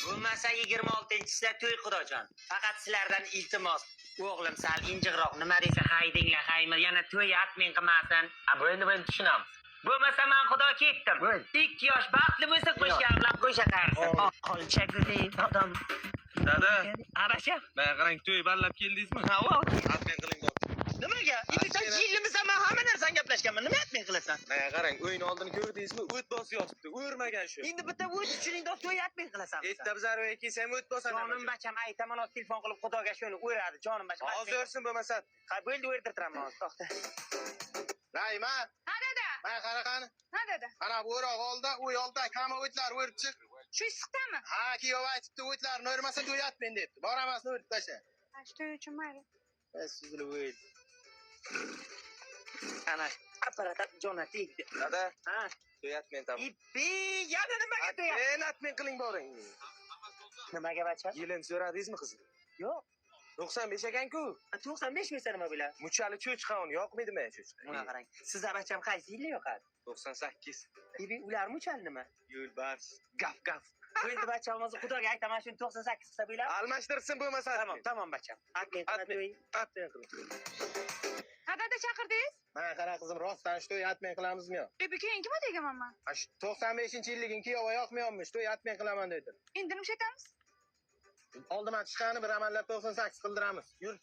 Bo'lmasa 26-sida to'y Xudojon. Faqat sizlardan iltimos. O'g'lim sal injiqroq nima desa haydinglar, haymi yana to'y atming qilmasin. Bu endi men tushunamiz. Bo'lmasa men Xudo ketdim. 2 yosh baxtli bo'lsa qo'shgan bilan qo'sha qarsin. Qolchaguli odam. Dada, Abasha. men qarang to'y ballab keldingizmi? Ha, o. Atmen qiling bor. Nimaga? Sen jillimisan, men hamma narsani gaplashganman. Nima atming qilasan? Men qarang, o'yin oldini ko'rdingizmi? O't bosib yotibdi. O'rmagan shu. Endi bitta o't uchuningda to'y atming qilasan. Erta bizarga kelsam o't bosaman. Jonim bacham aytaman, telefon qilib Xudoga shuni o'radi, jonim bacham. Hozir o'rsin bo'lmasa. Ha, bo'ldi, o'rdirtiraman hozir, to'xta. Nayma. Ha dada. Men qaraqani. Ha dada. Ana bu o'roq oldi, u yoqda kama o'tlar o'rib chiq. Shu issiqdami? Ha, kuyov aytibdi, o'tlarni o'rmasa to'y atmen debdi. Boramasni o'rib tasha. Ha, shu to'y uchun mayli. Sizlar o'yil. Ana apparat jona tegdi. Dada, Ha, to'y atmen tam. ippi, yana nimaga to'y? Men atmen qiling boring. Nimaga bacham? Yilin so'radingizmi qizni? Yo'q. 95 ekan-ku. 95 mesa nima bilan? Muchali cho'chqon yoqmaydimi cho'chqa? Buna qarang. Sizga bacham qaysi yilda yoqadi? 98. Ibi ular muchal nima? Yo'lbars. Gaf. Endi bachamiz Xudoga aytaman, shuni 98 qilsa bo'lar. Almashtirsin bo'lmasa. Tamam bacham. Atmen Atmen qiling. Ha dada chaqirdingiz? Men qara qizim, rostdan shu to'y atmen qilamizmi yo? Bu keyingi marta egamanman. Ha, 95-yilliging kuyov yoqmayapmish, to'y atmen qilaman dedi. Endi nima aytamiz? Oldiman chiqqani bir amallab 98 qildiramiz. Yur.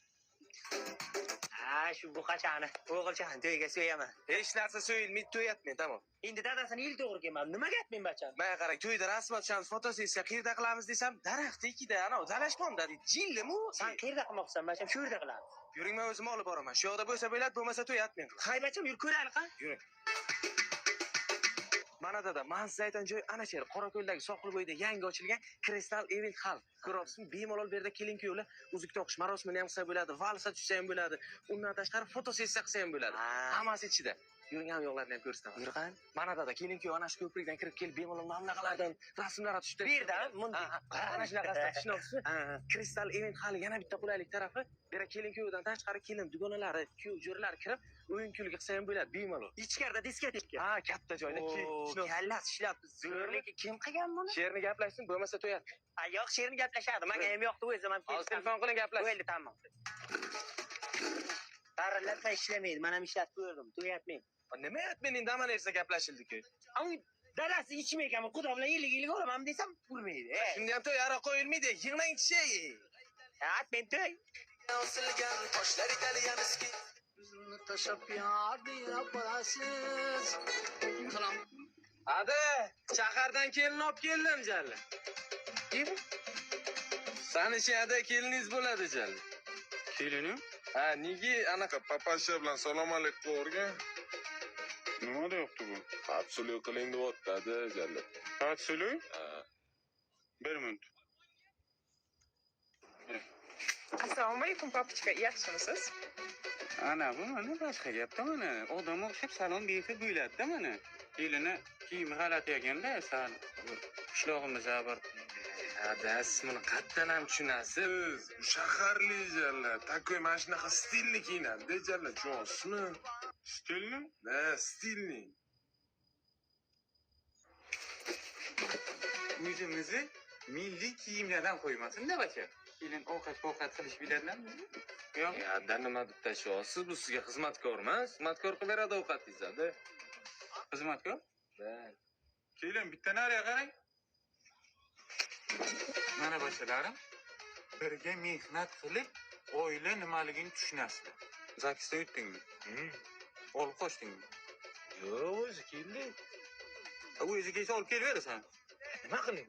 Ha, shu buqachani, o'g'ilchani to'yga so'yaman. Hech narsa so'yilmaydi, to'y atmen, tamom. Endi dadasini yil to'g'ri kelmadi. Nimaga aytmang bacham? Men qarang, to'yda rasmat shams fotosessiya qayerda qilamiz desam, daraxt ikida, ana dalashmonda deydi. Jillimi? Sen qayerda qilmoqchisan bacham? Shu yerda qilamiz. Yuring, men o'zim olib boraman. Shu yoqda bo'lsa bo'ladi, bo'lmasa to'y atmen qilamiz. Hay bacham, yur ko'raylik, ha? Yuring. Mana dada, man siz aytgan joy ana shu yer, Qorako'ldagi sohil bo'yida yangi ochilgan Crystal Event Hall. Ko'ryapsizmi? Bemalol bu yerda kelin-kuyovlar uzuk toqish marosimini ham qilsa bo'ladi, valsa tushsa ham bo'ladi. Undan tashqari fotosessiya qilsa ham bo'ladi. Hammasi ichida. Yuring, ham yo'qlarni ham ko'rsataman. Yurgan. Mana dada, kelin-kuyov ana shu ko'prikdan kirib kelib, bemalol mamlaqalardan rasmlar tushdi. Bu yerda, bunda. Ana shunaqa tushunapsizmi? Crystal Event Hall yana bitta qulaylik tarafi, bu yerga kelin-kuyovdan tashqari kelin dugonalari, kuyov jo'ralari kirib, o'yin-kulgi qilsa ham bo'ladi, bemalol. Ichkarida diskotekka. Ha, katta joyda. Kallasi ishlabdi. Zo'rlik kim qilgan buni? Sherni gaplashsin, bo'lmasa to'yat. Ha, yo'q, sherni gaplashadi. Menga ham yo'qdi, o'zim ham Hozir telefon qiling, gaplash. Bo'ldi, tamom. Qarorlar ishlamaydi. Men ham ishlatib ko'rdim. To'yatmang. Nima aytmen endi aman ersa gaplashildi-ku. Ama dadasi ichmaykan, Xudo bilan yillik olaman desam urmaydi. Shunda ham to'y aroq qo'yilmaydi, yig'lang ichshay. Atmen to'y. Osilgan toshlar italyanski. Yüzünü taşıp yardıya parasız. Salam. Hadi, shahardan kelin olib keldim jalla. Kim? Sani shahada keliniz bo'ladi jalla. Kelinim. Ha, nega anaqa papasha bilan salom alaykum o'rgan? Nima deyapti bu? Absolut qiling deyapti jalla. Absolut? Bir minut. Assalomu alaykum papichka, yaxshimisiz? Ana bu mana boshqa gapda mana. Odam o'xshab salom bersa bo'ladi-da mana. Kelini kiyimi g'alati ekanda, sal qishlog'imiz bir. Hada, siz buni qatdan ham tushunasiz. Shaharli jalla. Takoy mana shunaqa stilli kiyinadi jalla, tushunasizmi? Stilni? Ha, stilli. O'zimizni milliy kiyimlardan qo'ymasin-da bacha. Kelin ovqat qilish biladilarmi? Yo'q. Ya, nima deb tashlaysiz? Bu sizga xizmatkor emas, xizmatkor qilib beradi ovqatingizni. Xizmatkor? Ha. Kelin bitta nariga qarang. Mana bachalarim, birga mehnat qilib, oila nimaligini tushunasizlar. Zakisda o'tdingmi? Olib qochdingmi? Yo'q, o'zi keldi. O'ziga esa olib kelverasan. Nima qiling?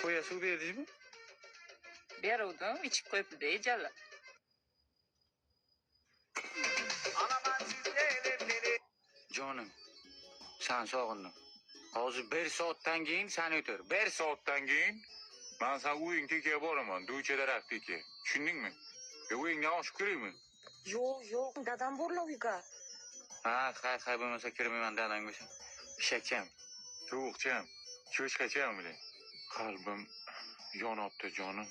Qo'ya suv berdingmi? Beruvdim, ichib qo'yibdi, jalla. Jonim, sen sog'indim. Hozir 1 soatdan keyin sen o'tir. 1 soatdan keyin men sen uying tekiga boraman, ducha daraxtiga. Tushundingmi? Uyingdan oshib kiraymi? Yo'q, dadam borlar uyga. Ha, hay bo'lmasa kirmayman dadang bo'lsa. Ishakcham, tovuqcham, cho'chqacham bile. Qalbim yonibdi jonim.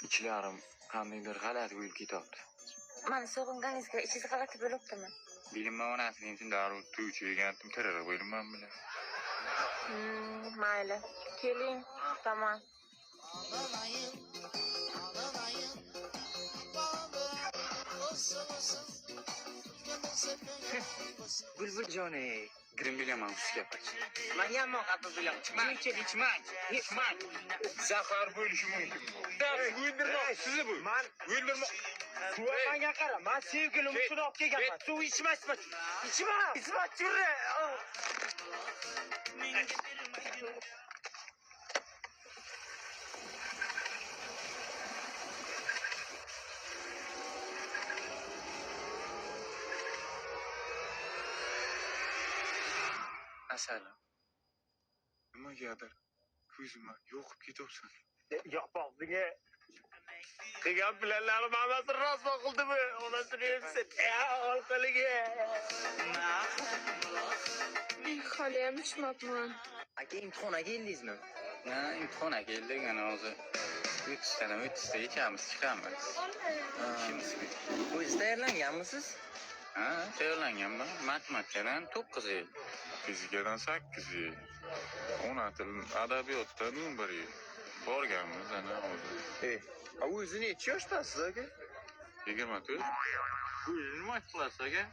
Ichlarim qandaydir g'alati bo'lib ketyapti. Mana sog'inganingizga ichingiz g'alati bo'libdimi? Bilimman onasining darrov tuychi degandim, tirara bo'limman bilan. mayli. Keling, tamam. Bulbul joni. Grim bilaman sizga pacha. Men ham xafa bilan. Ichmang. Zahar bo'lishi mumkin. O'ldirmoq. Sizni bu. Men O'ldirmoq. menga qara. Men sevgilim uchun olib kelganman. Suv ichmasman. Ichma. Yurre. Asalim. Nimagadir ko'zimga yo'qib ketibsan. Yo'qoqdiga. Degan bilanlarni mamasi rost qildimi? Onasini emsin. Orqaliga. Hali ham ichmabman. Aka imtihonga keldingizmi? Ha, imtihonga keldik ana hozir. 30 ichamiz, chiqamiz. Ishimizga. O'zingiz tayyorlanganmisiz? Ha, tayyorlanganman. Matematikdan 9 yil. Fizikadan 8 yil. Ona til adabiyotdan 11 yil. Borganmiz ana hozir. O'zi necha yoshdasiz aka? 24. O'zini nima qilasiz aka?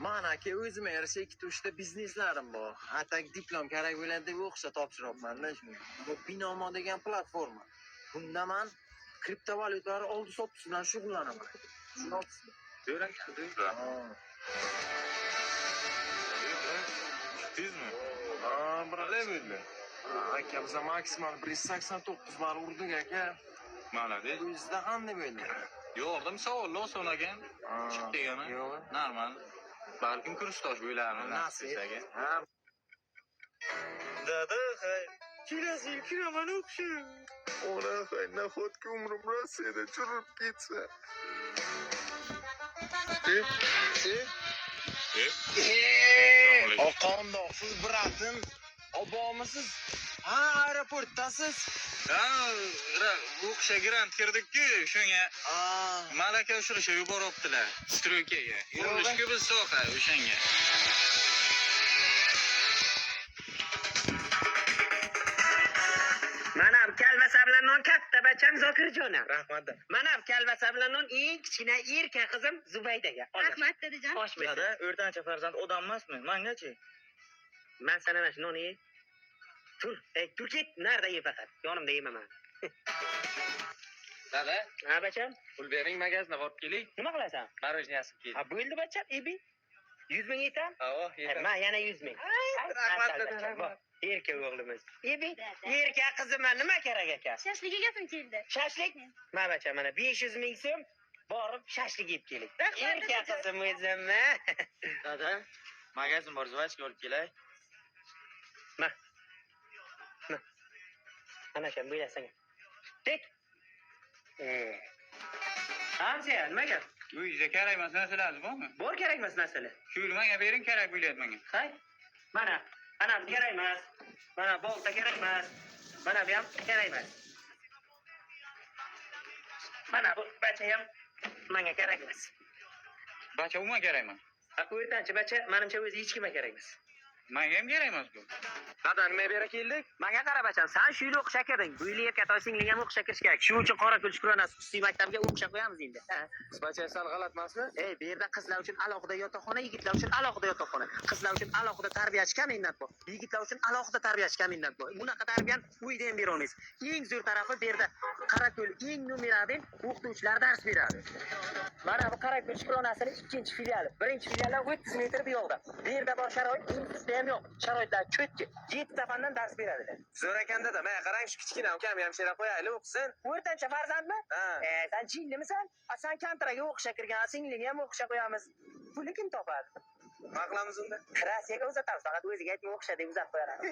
Men aka o'zimga yarasha ikkita uchta bizneslarim bor. Atak diplom kerak bo'ladi deb o'qishga topshiryapman-da shuni. Bu Binomo degan platforma. Bunda men kriptovalyutalar oldi sotish bilan shug'ullanaman. Tushunasizmi? Ko'rak, Tezmi? Bilay bo'ldi. Aka biz maksimal 189 ball urdik aka. Malades. O'zida qanday bo'ldi? Yo'qdim, savollar so'ragan. Chiqdi yana. Yo'q. Normal. Balkim kursdosh bo'larmi? Nasib. aka. Ha, Dada, kelasi yil kiraman o'qishim. Ona hay nahotki umrim Rossiyada churib ketsa. Oqondoqsiz bratim. Obomisiz? Ha, aeroportdasiz. Ha, o'qishga grant kirdik-ku, shunga malaka oshirishga yuboryaptilar. Stroykaga. Yurilishga biz soha o'shanga. Mana kalvasa bilan non katta bacham Zokirjonim. Rahmat. Mana kalvasa bilan non eng kichkina erkak qizim Zubaydaga. Rahmat dadajon. Xo'sh bo'lsin. Dada, o'rtancha farzand odam emasmi? Mengachi? Men sana mana shu nonni ye. Tur ket, narda ye faqat. Yonimda yemaman. Dada, Ha bacham, pul bering, magazinga borib keling. nima qilasan? Marojniyasi keldi. Ha bo'ldi bacham, ebi. 100 ming yetam? Ha, yetar. Men yana 100 ming. Rahmat dada, rahmat. Erkak o'g'limiz. Ebi, erkak qizim nima kerak aka? Shashlik yegasim keldi. Shashlik? Ma bacham mana 500 ming so'm borib shashlik yeb keling. Erkak qizim o'zimmi? Dada, magazin bor, zvachka olib kelay. Ana shu bo'lasan. Tek. Hamsiya, nimaga? Uyingizda kerak emas narsalar bormi? Bor kerak emas narsalar. Shu menga bering, kerak bo'lyapti menga. Hay. Mana anam kerak emas. Mana bolta kerak emas. Mana bu ham kerak emas. Mana bu bacha ham menga kerak emas. Bacha umuman kerak emas. O'rtancha bacha menimcha o'zi hech kimga kerak emas. Menga ham kerak emas bu. Dada, nima bera keldik? Menga qara bacham, sen shu yil o'qishga kirding. Bu yil erkatoy singling ham o'qishga kirish kerak. Shuning uchun Qorako'l Shukronasi xususiy maktabga o'qishga qo'yamiz endi. Bacha sal g'alati emasmi? Bu yerda qizlar uchun alohida yotoqxona, yigitlar uchun alohida yotoqxona. Qizlar uchun alohida tarbiyachi komendant bor. Yigitlar uchun alohida tarbiyachi komendant bor. Bunaqa tarbiyani uyda ham bera olmaysiz. Eng zo'r tarafi bu yerda Qorako'l eng numeraden o'qituvchilar dars beradi. Mana bu Qorako'l Shukronasining 2-filiali. 1-filiali 30 metr bu yoqda. Bu yerda bor sharoit bizda ham yo'q. Sharoitlar cho'tki. 7 fandan dars beradilar. Zo'r ekan dada, mana qarang shu kichkina ukam hamshira qo'yaylik o'qisin. O'rtancha farzandmi? Ha. Sen jinlimisan? Sen kontraga o'qishga kirgan, singling ham o'qishga qo'yamiz. Pulni kim topadi? Nima qilamiz unda? Rossiyaga uzatamiz, faqat o'ziga aytmay o'qishga deb uzatib qo'yaramiz.